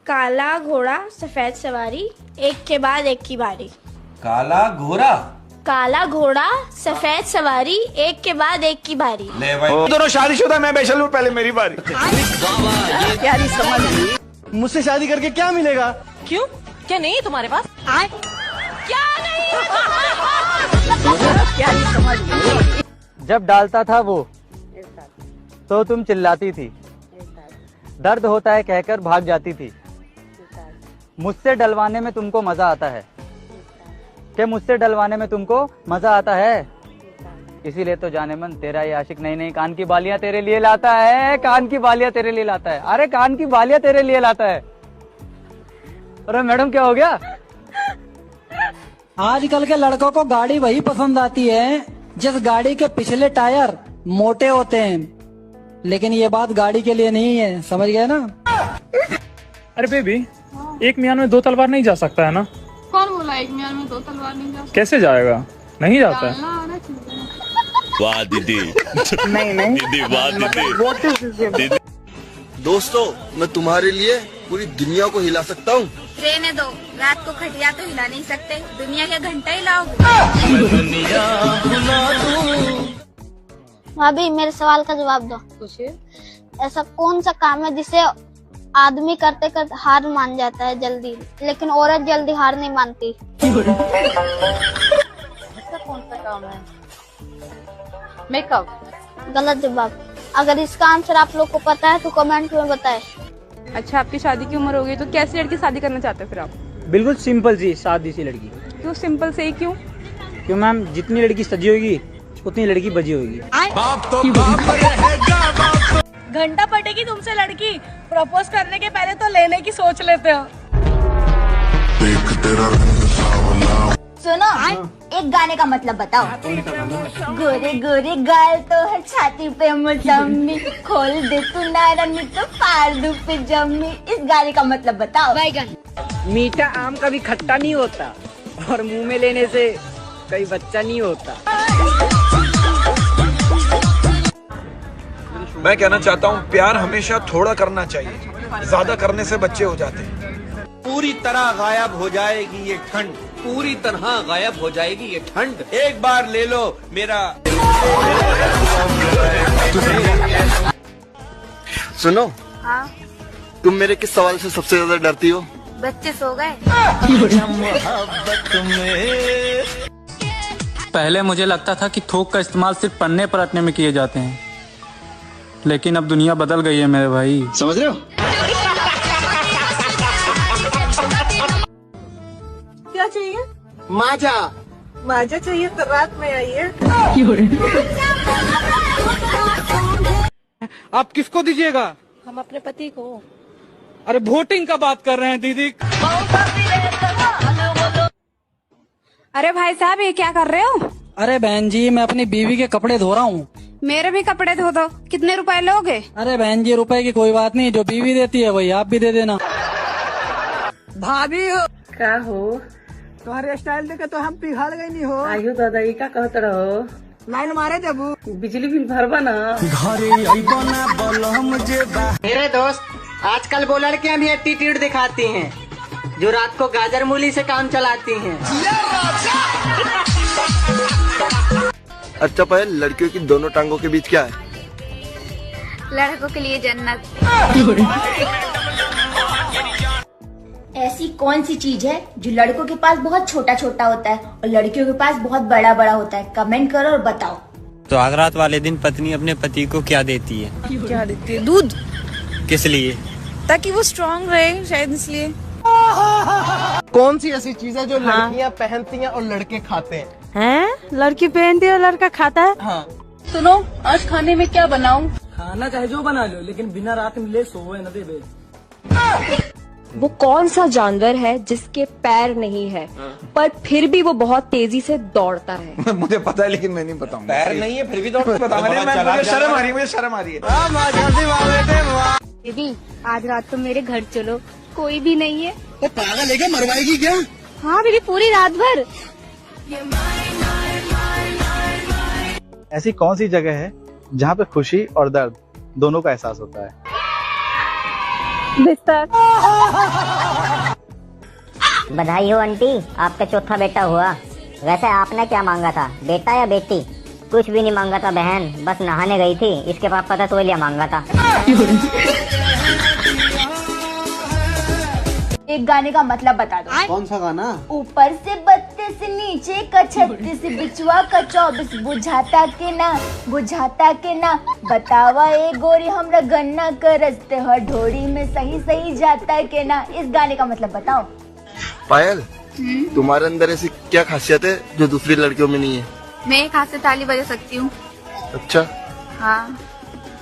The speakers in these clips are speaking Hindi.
काला घोड़ा सफेद सवारी, एक के बाद एक की बारी। काला घोड़ा, काला घोड़ा सफेद सवारी, एक के बाद एक की बारी। ले भाई दोनों शादीशुदा, मैं बेशल हूँ, पहले मेरी बारी। प्यारी समझ, मुझसे शादी करके क्या मिलेगा? क्यों, क्या नहीं है तुम्हारे पास? क्या नहीं है? प्यारी समझ। जब डालता था वो तो तुम चिल्लाती थी, दर्द होता है कहकर भाग जाती थी। मुझसे डलवाने में तुमको मजा आता है, कि मुझसे डलवाने में तुमको मजा आता है। इसीलिए तो जाने मन तेरा ये आशिक नहीं नहीं कान की बालियां तेरे लिए लाता है, कान की बालियां तेरे लिए लाता है। अरे कान की बालियां तेरे लिए लाता है। अरे मैडम क्या हो गया? आजकल के लड़कों को गाड़ी वही पसंद आती है जिस गाड़ी के पिछले टायर मोटे होते हैं, लेकिन ये बात गाड़ी के लिए नहीं है, समझ गए ना? अरे बेबी, एक मियान में दो तलवार नहीं जा सकता है ना? कौन बोला एक मियान में दो तलवार नहीं जा सकता? कैसे जाएगा? नहीं जाता है। वाह दीदी, नहीं दीदी वाह दीदी। दोस्तों, मैं तुम्हारे लिए पूरी दुनिया को हिला सकता हूँ। रहने दो, रात को खटिया तो हिला नहीं सकते, दुनिया के घंटा हिलाओगे। भाभी मेरे सवाल का जवाब दो। पूछिए। ऐसा कौन सा काम है जिसे आदमी करते करते हार मान जाता है जल्दी, लेकिन औरत जल्दी हार नहीं मानती? ऐसा कौन सा काम है? मेकअप। गलत जवाब। अगर इसका आंसर आप लोग को पता है तो कमेंट में बताएं। अच्छा, आपकी शादी की उम्र हो गई तो कैसी लड़की शादी करना चाहते हैं फिर आप? बिल्कुल सिंपल सी सादी सी लड़की। क्यों सिंपल से ही क्यों? क्यों मैम, जितनी लड़की सजी होगी उतनी लड़की बजी होगी। घंटा पटेगी तुमसे लड़की, प्रपोज करने के पहले तो लेने की सोच लेते हो। सुनो, एक गाने का मतलब बताओ। गोरे गोरे गाल तो है छाती पे मौसमी, खोल दे तू नारंगी तो फाड़ दूं पे जम्मी। इस गाने का मतलब बताओ। मीठा आम कभी खट्टा नहीं होता और मुंह में लेने से कई बच्चा नहीं होता। मैं कहना चाहता हूँ, प्यार हमेशा थोड़ा करना चाहिए, ज्यादा करने से बच्चे हो जाते हैं। पूरी तरह गायब हो जाएगी ये ठंड, पूरी तरह गायब हो जाएगी ये ठंड। एक बार ले लो मेरा। सुनो, हाँ? तुम मेरे किस सवाल से सबसे ज्यादा डरती हो? बच्चे सो गए? पहले मुझे लगता था कि थोक का इस्तेमाल सिर्फ पन्ने पलटने में किए जाते हैं, लेकिन अब दुनिया बदल गई है मेरे भाई। समझ रहे हो? क्या चाहिए? माजा। माजा चाहिए तो रात में आइए। आप किसको दीजिएगा? हम अपने पति को। अरे वोटिंग का बात कर रहे हैं दीदी। अरे भाई साहब, ये क्या कर रहे हो? अरे बहन जी, मैं अपनी बीवी के कपड़े धो रहा हूँ। मेरे भी कपड़े धो दो। कितने रुपए लोगे? अरे बहन जी, रुपए की कोई बात नहीं, जो बीवी देती है वही आप भी दे देना। भाभी हो क्या हो? तुम्हारे स्टाइल देखे तो हम पिघल गई नहीं हो। आयु दादा, ये क्या कहत रहो? लाइन मारे देबू, बिजली बिल भरवा ना। मेरे दोस्त, आजकल वो लड़कियां भी एटीट्यूड दिखाती हैं जो रात को गाजर मूली से काम चलाती हैं। अच्छा पहले, लड़कियों की दोनों टांगों के बीच क्या है? लड़कों के लिए जन्नत। ऐसी कौन सी चीज है जो लड़कों के पास बहुत छोटा छोटा होता है और लड़कियों के पास बहुत बड़ा बड़ा होता है? कमेंट करो और बताओ। सुहागरात वाले दिन पत्नी अपने पति को क्या देती है? क्या देती है? दूध। किस लिए? ताकि वो स्ट्रांग रहे, शायद इसलिए। कौन सी ऐसी चीज है जो लड़कियां पहनती हैं और लड़के खाते हैं? लड़की पहनती है और लड़का खाता है? हाँ। सुनो, आज खाने में क्या बनाऊं? खाना चाहे जो बना लो, लेकिन बिना रात में ले सोए न दे। वो कौन सा जानवर है जिसके पैर नहीं है पर फिर भी वो बहुत तेजी से दौड़ता है? मुझे पता है लेकिन मैं नहीं बताऊंगा। पैर नहीं है फिर भी दौड़ता बता। मुझे शर्म आ रही है, मुझे शर्म आ रही है। दीदी, आज रात को मेरे घर चलो, कोई भी नहीं है। वो पागल है क्या, मरवाएगी क्या? हाँ दीदी, पूरी रात भर। ऐसी कौन सी जगह है जहाँ पे खुशी और दर्द दोनों का एहसास होता है? बिस्तर। बधाई हो आंटी, आपका चौथा बेटा हुआ। वैसे आपने क्या मांगा था, बेटा या बेटी? कुछ भी नहीं मांगा था बहन, बस नहाने गई थी, इसके पापा था तो लिया मांगा था। एक गाने का मतलब बता दो। कौन सा गाना? ऊपर से 32 नीचे का 36 बिचवा का 24 बुझाता के ना बतावा ए गोरी हमरा गन्ना करते हो ढोरी में सही सही जाता के ना। इस गाने का मतलब बताओ। पायल, तुम्हारे अंदर ऐसी क्या खासियत है जो दूसरी लड़कियों में नहीं है? मैं एक हाथ से ताली बजा सकती हूँ। अच्छा, हाँ,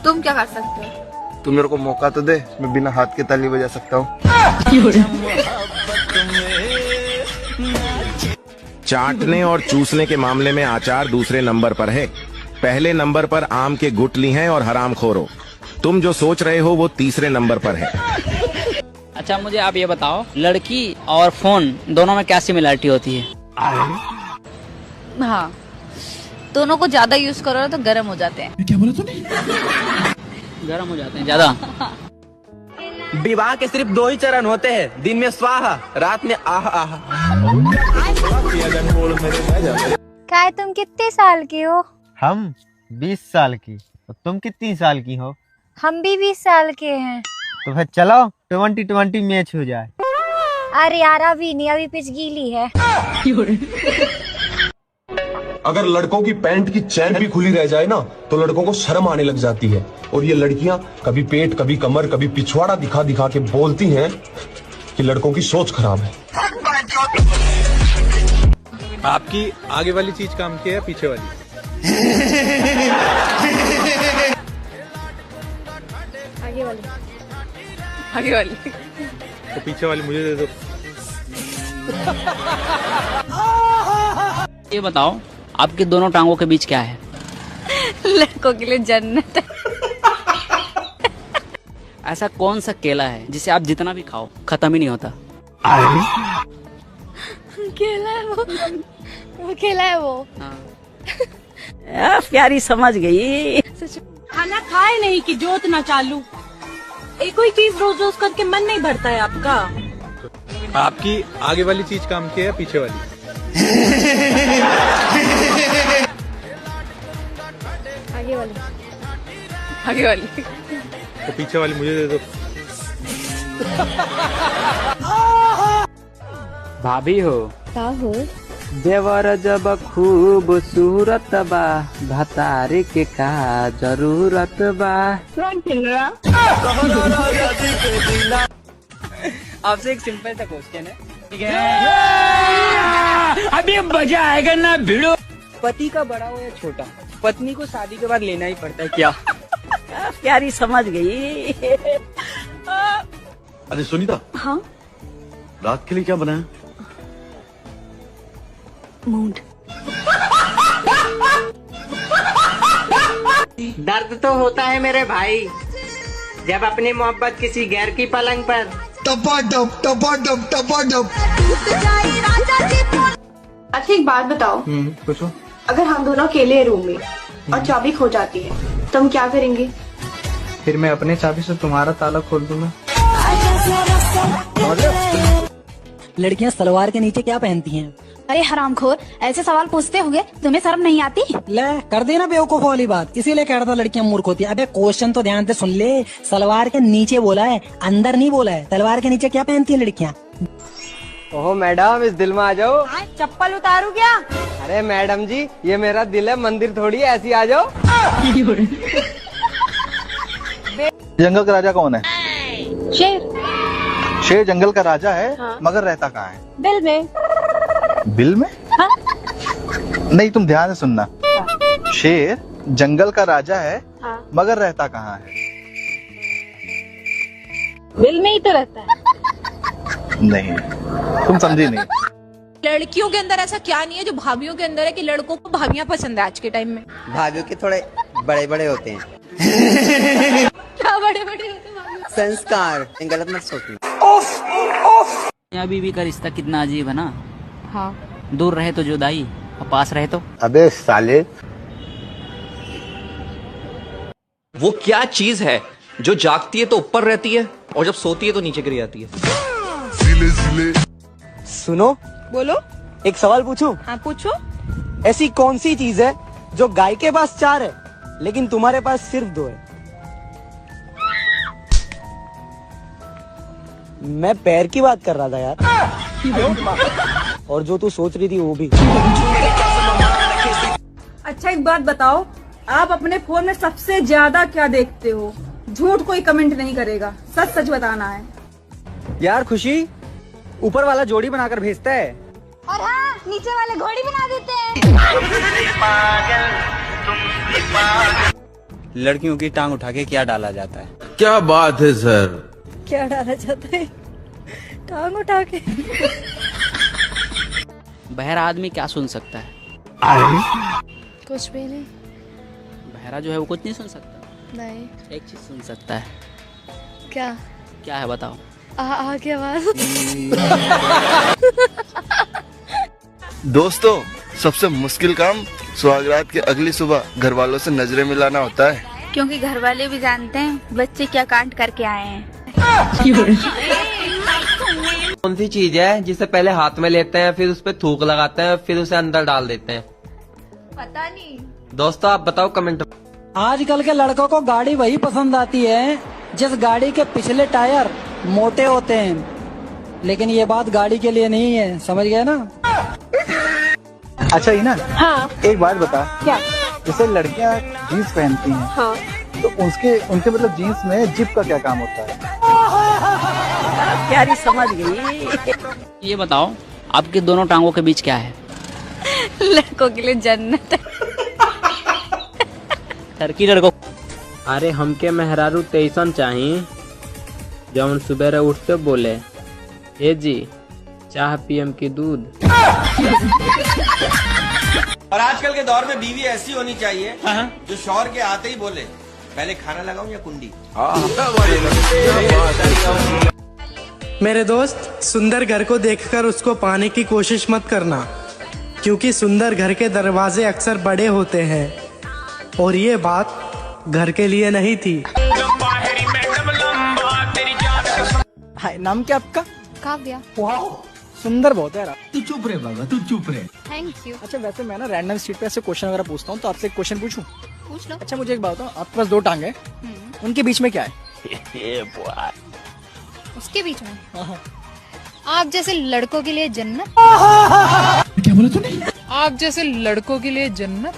तुम क्या कर सकते हो? तुम मेरे को मौका तो दे, मैं बिना हाथ के ताली बजा सकता हूँ। चाटने और चूसने के मामले में आचार दूसरे नंबर पर है। पहले नंबर पर आम के गुठली हैं और हरामखोरो। तुम जो सोच रहे हो वो तीसरे नंबर पर है। अच्छा मुझे आप ये बताओ, लड़की और फोन दोनों में क्या सिमिलरिटी होती है? हाँ, दोनों को ज्यादा यूज करो तो गर्म हो जाते हैं। क्या बोला तूने? गर्म हो जाते हैं ज्यादा। विवाह के सिर्फ 2 ही चरण होते हैं, दिन में स्वाहा, रात में आह आह। काय तुम कितने साल की हो? हम 20 साल की। और तुम कितनी साल की हो? हम भी 20 साल के हैं। तो फिर चलो 20-20 मैच हो जाए। अरे यार अभी नहीं, अभी पिच गीली है। अगर लड़कों की पैंट की चैन भी खुली रह जाए ना तो लड़कों को शर्म आने लग जाती है, और ये लड़कियां कभी पेट, कभी कमर, कभी पिछवाड़ा दिखा दिखा के बोलती हैं कि लड़कों की सोच खराब है। आपकी आगे वाली चीज काम की है, पीछे वाली? आगे वाली। आगे वाली। तो पीछे वाली मुझे दे दो। ये बताओ, आपके दोनों टांगों के बीच क्या है? लड़कों के लिए जन्नत है। ऐसा कौन सा केला है जिसे आप जितना भी खाओ खत्म ही नहीं होता? केला है वो केला है वो। प्यारी समझ गई। खाना खाए नहीं कि जोत ना चालू। एक कोई चीज रोज रोज करके मन नहीं भरता है आपका? आपकी आगे वाली चीज काम की है, पीछे वाली? आगे वाली। आगे वाली। तो पीछे वाली मुझे दे दो। भाभी हो? क्या हो? देवर जब खूब सूरत बा, भतारी के का जरूरत बा। कौन खेल रहा? आपसे एक सिंपल सा क्वेश्चन है, ठीक है? अभी मजा आएगा ना भिड़ो। पति का बड़ा हो या छोटा, पत्नी को शादी के बाद लेना ही पड़ता है क्या? प्यारी समझ गई। अरे सुनीता, हाँ, रात के लिए क्या बनाया? मूड। दर्द तो होता है मेरे भाई, जब अपनी मोहब्बत किसी गैर की पलंग पर टपाटप टपाटप टपाटप। अच्छा एक बात बताओ, पूछो। अगर हम दोनों अकेले रूम में और चाबी खो जाती है तो हम क्या करेंगे? फिर मैं अपने चाबी से तुम्हारा ताला खोल दूंगा। लड़कियां सलवार के नीचे क्या पहनती हैं? अरे हरामखोर, ऐसे सवाल पूछते होंगे, तुम्हें शर्म नहीं आती? ले कर देना बेवकूफ वाली बात, इसीलिए कह रहा था लड़कियां मूर्ख होती है। अबे क्वेश्चन तो ध्यान से सुन ले, सलवार के नीचे बोला है, अंदर नहीं बोला है। सलवार के नीचे क्या पहनती है लड़कियां? ओहो मैडम, इस दिल में आ जाओ। चप्पल उतारू क्या? अरे मैडम जी, ये मेरा दिल है, मंदिर थोड़ी है, ऐसी आ जाओ। जंगल का राजा कौन है? शेर। शेर जंगल का राजा है, हाँ। मगर रहता कहाँ है? बिल में। बिल में? हाँ? नहीं, तुम ध्यान से सुनना। शेर जंगल का राजा है, हाँ। मगर रहता कहाँ है? बिल में ही तो रहता है। नहीं, तुम समझी नहीं। लड़कियों के अंदर ऐसा क्या नहीं है जो भाभियों के अंदर है कि लड़कों को भाभियां पसंद है आज के टाइम में? भाभियों के थोड़े बड़े बड़े होते हैं। क्या बड़े बड़े होते हैं? संस्कार, गलत मत सोचना। मियां बीवी का रिश्ता कितना अजीब है ना? हाँ। दूर रहे तो जुदाई, और पास रहे तो। अबे साले, वो क्या चीज है जो जागती है तो ऊपर रहती है और जब सोती है तो नीचे गिर जाती है। सुनो, बोलो। एक सवाल पूछूं? हाँ पूछो। ऐसी कौन सी चीज है जो गाय के पास 4 है लेकिन तुम्हारे पास सिर्फ 2 है? मैं पैर की बात कर रहा था यार। और जो तू सोच रही थी वो भी। अच्छा एक बात बताओ, आप अपने फोन में सबसे ज्यादा क्या देखते हो? झूठ कोई कमेंट नहीं करेगा, सच सच बताना है। यार खुशी, ऊपर वाला जोड़ी बनाकर भेजता है। और हाँ, नीचे वाले घोड़ी बना देते हैं। लड़कियों की टांग उठा के क्या डाला जाता है? क्या बात है सर। क्या डाला जाता है? टांग उठा के। बहरा आदमी क्या सुन सकता है? कुछ भी नहीं। बहरा जो है वो कुछ नहीं सुन सकता। नहीं। एक चीज सुन सकता है। क्या? क्या है बताओ? की आवाज। दोस्तों, सबसे मुश्किल काम सुहागरात की अगली सुबह घर वालों से नजरें मिलाना होता है, क्योंकि घर वाले भी जानते हैं बच्चे क्या कांड करके आए हैं। कौन सी चीज है जिसे पहले हाथ में लेते हैं, फिर उस पर थूक लगाते हैं, फिर उसे अंदर डाल देते हैं? पता नहीं। दोस्तों आप बताओ कमेंट। आजकल के लड़कों को गाड़ी वही पसंद आती है जिस गाड़ी के पिछले टायर मोटे होते हैं, लेकिन ये बात गाड़ी के लिए नहीं है, समझ गए ना? अच्छा इना, हाँ। एक बात बता। क्या? जैसे लड़कियां जीन्स पहनती हैं, हाँ। तो उनके मतलब जीन्स में जिप का क्या काम होता है? प्यारी समझ गई। ये बताओ, आपकी दोनों टांगों के बीच क्या है? लड़कों के लिए जन्नत है। टर्की लड़कों। अरे हमके मेहरारू तैसन चाहिए जब सुबह उठते बोले, ए जी चाह पियम की दूध। और आजकल के दौर में बीवी ऐसी होनी चाहिए जो शौहर के आते ही बोले, पहले खाना लगाऊं या कुंडी। मेरे दोस्त, सुंदर घर को देखकर उसको पाने की कोशिश मत करना, क्योंकि सुंदर घर के दरवाजे अक्सर बड़े होते हैं और ये बात घर के लिए नहीं थी। हाय, नाम क्या आपका? काव्या। वाह, सुंदर बहुत है यार। तू चुप रहे बाबा, तू चुप रहे। Thank you. अच्छा वैसे मैं ना रैंडम स्ट्रीट पे ऐसे क्वेश्चन वगैरह पूछता हूँ, तो आपसे एक क्वेश्चन पूछूं? पूछ लो। अच्छा मुझे एक बात बताओ, आपके पास 2 टांगे, उनके बीच में क्या है? उसके बीच में आप जैसे लड़कों के लिए जन्नत। क्या बोला तूने? आप जैसे लड़कों के लिए जन्नत।